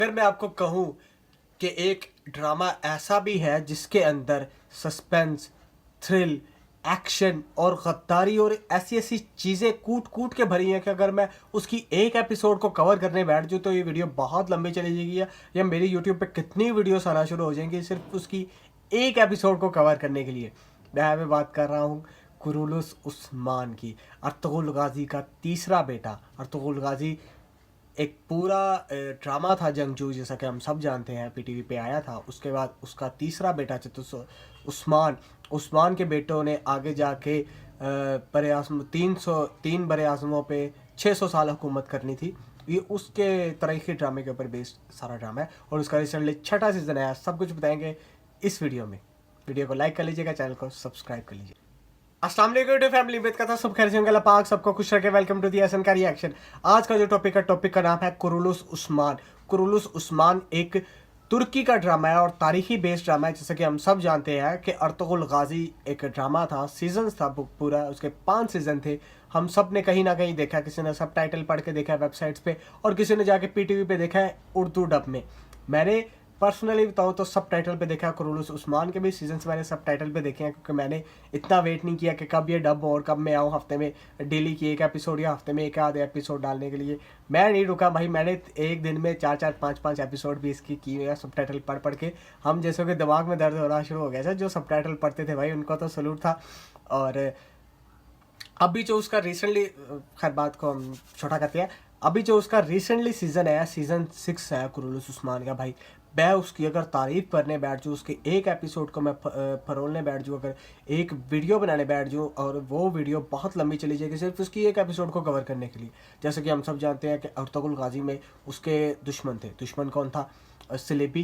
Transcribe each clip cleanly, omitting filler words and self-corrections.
अगर मैं आपको कहूँ कि एक ड्रामा ऐसा भी है जिसके अंदर सस्पेंस, थ्रिल, एक्शन और गद्दारी और ऐसी ऐसी चीज़ें कूट कूट के भरी हैं कि अगर मैं उसकी एक एपिसोड को कवर करने बैठ जाऊँ तो ये वीडियो बहुत लंबी चली जाएगी या मेरी यूट्यूब पे कितनी वीडियोस आना शुरू हो जाएंगी सिर्फ उसकी एक एपिसोड को कवर करने के लिए। मैं बात कर रहा हूँ कुरुलुस उस्मान की, अर्तुगरुल गाजी का तीसरा बेटा। अर्तुगरुल गाजी एक पूरा ड्रामा था जंगजू, जैसा कि हम सब जानते हैं, पीटीवी पे आया था। उसके बाद उसका तीसरा बेटा उस्मान उस्मान के बेटों ने आगे जाके बरे आज़म 303 बरे आज़मों पे 600 साल हुकूमत करनी थी। ये उसके तारीखी ड्रामे के ऊपर बेस्ड सारा ड्रामा है और उसका रिसेंटली छठा सीजन आया। सब कुछ बताएंगे इस वीडियो में। वीडियो को लाइक कर लीजिएगा, चैनल को सब्सक्राइब कर लीजिए। अस्सलाम वालेकुम फैमिली, उम्मीद करता सब खैर से होंगे। अल्लाह पाक सबको खुश रखे। वेलकम टू दी एहसन का रिएक्शन। आज का जो टॉपिक का नाम है कुरुलुस उस्मान। कुरुलुस उस्मान एक तुर्की का ड्रामा है और तारीखी बेस्ड ड्रामा है। जैसे कि हम सब जानते हैं कि अर्तुगरुल गाजी एक ड्रामा था, सीजन्स था पूरा, उसके 5 सीजन थे। हम सब ने कहीं ना कहीं देखा, किसी ने सब टाइटल पढ़ के देखा है वेबसाइट्स पे और किसी ने जाके पीटीवी पे देखा है उर्दू डब में। मैंने पर्सनली बताऊँ तो सब टाइटल पे देखा। कुरुलुस उस्मान के भी सीजन्स मैंने सब टाइटल पे देखे हैं, क्योंकि मैंने इतना वेट नहीं किया कि कब ये डब हो और कब मैं आऊँ हफ्ते में डेली की एक एपिसोड या हफ्ते में एक आधे एपिसोड डालने के लिए। मैं नहीं रुका भाई, मैंने एक दिन में 4-4 5-5 एपिसोड भी इसकी की है सब टाइटल पढ़ के। हम जैसे कि दिमाग में दर्द होना शुरू हो गया था। जो सब टाइटल पढ़ते थे भाई उनको तो सलूट था। और अभी जो उसका रिसेंटली, खैर बात को हम छोटा करते हैं, अभी जो उसका रिसेंटली सीजन है, सीजन 6 है कुरुलुस उस्मान का भाई, मैं उसकी अगर तारीफ करने बैठ जाऊँ, उसके एक एपिसोड को मैं फरोलने बैठ जाऊँ, अगर एक वीडियो बनाने बैठ जाऊँ और वो वीडियो बहुत लंबी चली जाएगी सिर्फ उसकी एक एपिसोड को कवर करने के लिए। जैसे कि हम सब जानते हैं कि अर्तुगरुल गाजी में उसके दुश्मन थे। दुश्मन कौन था? सलेबी,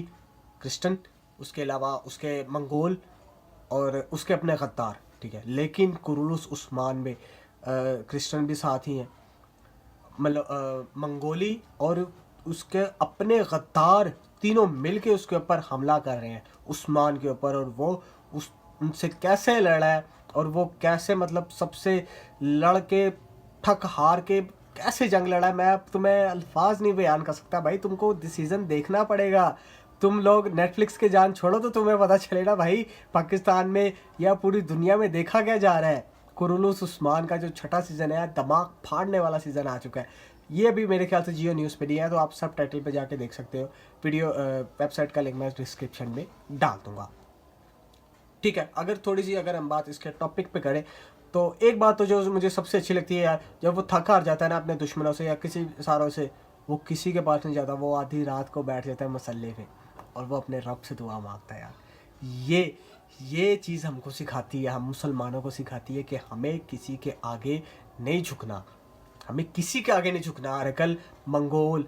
क्रिश्चन, उसके अलावा उसके मंगोल और उसके अपने गद्दार, ठीक है। लेकिन कुरुलुस उस्मान में क्रिश्चन भी साथ ही हैं, मतलब मंगोली और उसके अपने गद्दार तीनों मिलके उसके ऊपर हमला कर रहे हैं, उस्मान के ऊपर। और वो उनसे कैसे लड़ा है और वो कैसे, मतलब सबसे लड़ के ठक हार के कैसे जंग लड़ा है, मैं अब तुम्हें अल्फाज नहीं बयान कर सकता भाई। तुमको सीजन देखना पड़ेगा। तुम लोग नेटफ्लिक्स के जान छोड़ो तो तुम्हें पता चलेगा भाई पाकिस्तान में या पूरी दुनिया में देखा क्या जा रहा है। कुरुलुस उस्मान का जो छठा सीजन है, दिमाग फाड़ने वाला सीजन आ चुका है। ये भी मेरे ख्याल से जियो न्यूज़ पे नहीं है, तो आप सब टाइटल पे जाके देख सकते हो। वीडियो वेबसाइट का लिंक मैं डिस्क्रिप्शन में डाल दूंगा, ठीक है। अगर हम बात इसके टॉपिक पे करें तो एक बात तो जो मुझे सबसे अच्छी लगती है यार, जब वो थक हार जाता है ना अपने दुश्मनों से या किसी सारों से, वो किसी के पास नहीं जाता, वो आधी रात को बैठ जाता है मसल्ले पे और वो अपने रब से दुआ मांगता है यार। ये चीज़ हमको सिखाती है, हम मुसलमानों को सिखाती है कि हमें किसी के आगे नहीं झुकना। हमें किसी के आगे नहीं झुकना। अरकल, मंगोल,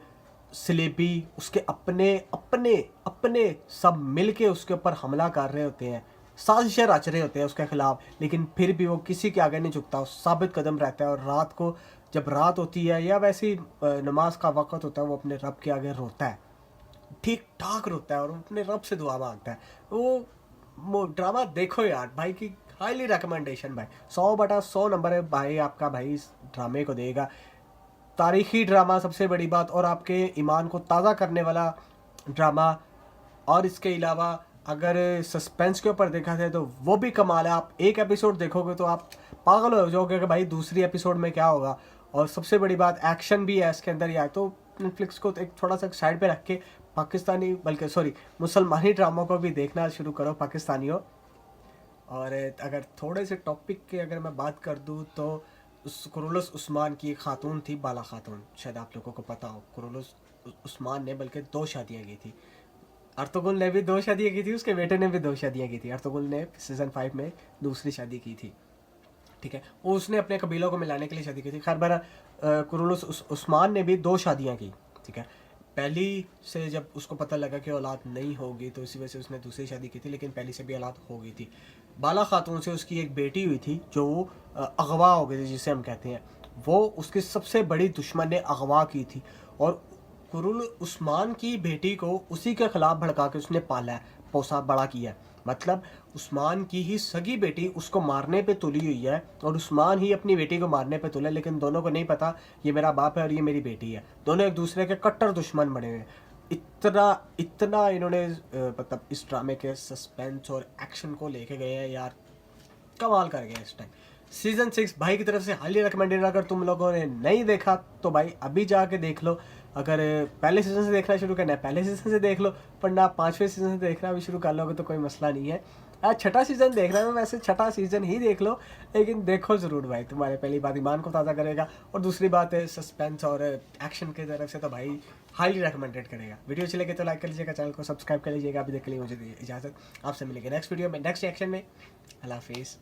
सलेबी, उसके अपने अपने अपने सब मिल के उसके ऊपर हमला कर रहे होते हैं, साजिशें रच रहे होते हैं उसके खिलाफ, लेकिन फिर भी वो किसी के आगे नहीं झुकता, साबित कदम रहता है। और रात को जब रात होती है या वैसी नमाज का वक़्त होता है, वो अपने रब के आगे रोता है, ठीक ठाक रोता है और अपने रब से दुआ मांगता है। वो ड्रामा देखो यार भाई की हाईली रिकमेंडेशन भाई, 100/100 नंबर है भाई आपका भाई इस ड्रामे को देगा। तारीखी ड्रामा सबसे बड़ी बात, और आपके ईमान को ताज़ा करने वाला ड्रामा। और इसके अलावा अगर सस्पेंस के ऊपर देखा जाए तो वो भी कमाल है। आप एक एपिसोड देखोगे तो आप पागल हो जाओगे कि भाई दूसरी एपिसोड में क्या होगा। और सबसे बड़ी बात, एक्शन भी है इसके अंदर यार। तो नेटफ्लिक्स को एक थोड़ा सा साइड पे रख के पाकिस्तानी, बल्कि सॉरी मुसलमानी ड्रामों को भी देखना शुरू करो पाकिस्तानियों। और अगर थोड़े से टॉपिक की अगर मैं बात कर दूँ तो उस कुरुलुस उस्मान की एक खातून थी, बाला खातून, शायद आप लोगों को पता हो। कुरुलुस उस्मान ने बल्कि 2 शादियाँ की थी। अर्तुगरुल ने भी 2 शादियाँ की थी, उसके बेटे ने भी 2 शादियाँ की थी। अर्तुगरुल ने सीजन 5 में दूसरी शादी की थी, ठीक है। वो उसने अपने कबीलों को मिलाने के लिए शादी की थी। खैर बार कुरुलुस उस्मान ने भी 2 शादियाँ की, ठीक है। पहली से जब उसको पता लगा कि औलाद नहीं होगी तो इसी वजह से उसने दूसरी शादी की थी, लेकिन पहली से भी औलाद हो गई थी। बाला खातून से उसकी एक बेटी हुई थी जो अगवा हो गई थी, जिसे हम कहते हैं। वो उसकी सबसे बड़ी दुश्मन ने अगवा की थी और कुरुल उस्मान की बेटी को उसी के खिलाफ भड़का के उसने पाला है, पोसा, बड़ा किया है। मतलब उस्मान की ही सगी बेटी उसको मारने पे तुली हुई है और उस्मान ही अपनी बेटी को मारने पे तुला, लेकिन दोनों को नहीं पता ये मेरा बाप है और ये मेरी बेटी है। दोनों एक दूसरे के कट्टर दुश्मन बने हुए हैं। इतना इतना इन्होंने मतलब इस ड्रामे के सस्पेंस और एक्शन को लेके गए हैं यार, कमाल कर गए इस टाइम। सीजन 6 भाई की तरफ से हाईली रिकमेंडेड। अगर तुम लोगों ने नहीं देखा तो भाई अभी जाके देख लो। अगर पहले सीजन से देखना शुरू करना है पहले सीजन से देख लो, वरना 5वें सीजन से देखना भी शुरू कर लोगे तो कोई मसला नहीं है। छठा सीजन देखना है वैसे छठा सीजन ही देख लो, लेकिन देखो ज़रूर भाई, तुम्हारे पहली बात ईमान को ताज़ा करेगा, और दूसरी बात है सस्पेंस और एक्शन की तरफ से तो भाई हाईली रिकमेंडेड करेगा। वीडियो अच्छी लगे तो लाइक कर लीजिएगा, चैनल को सब्सक्राइब कर लीजिएगा। अभी देख के लिए मुझे इजाज़त, आपसे मिलेंगे नेक्स्ट वीडियो में नेक्स्ट एक्शन में। अल्लाह हाफिज़।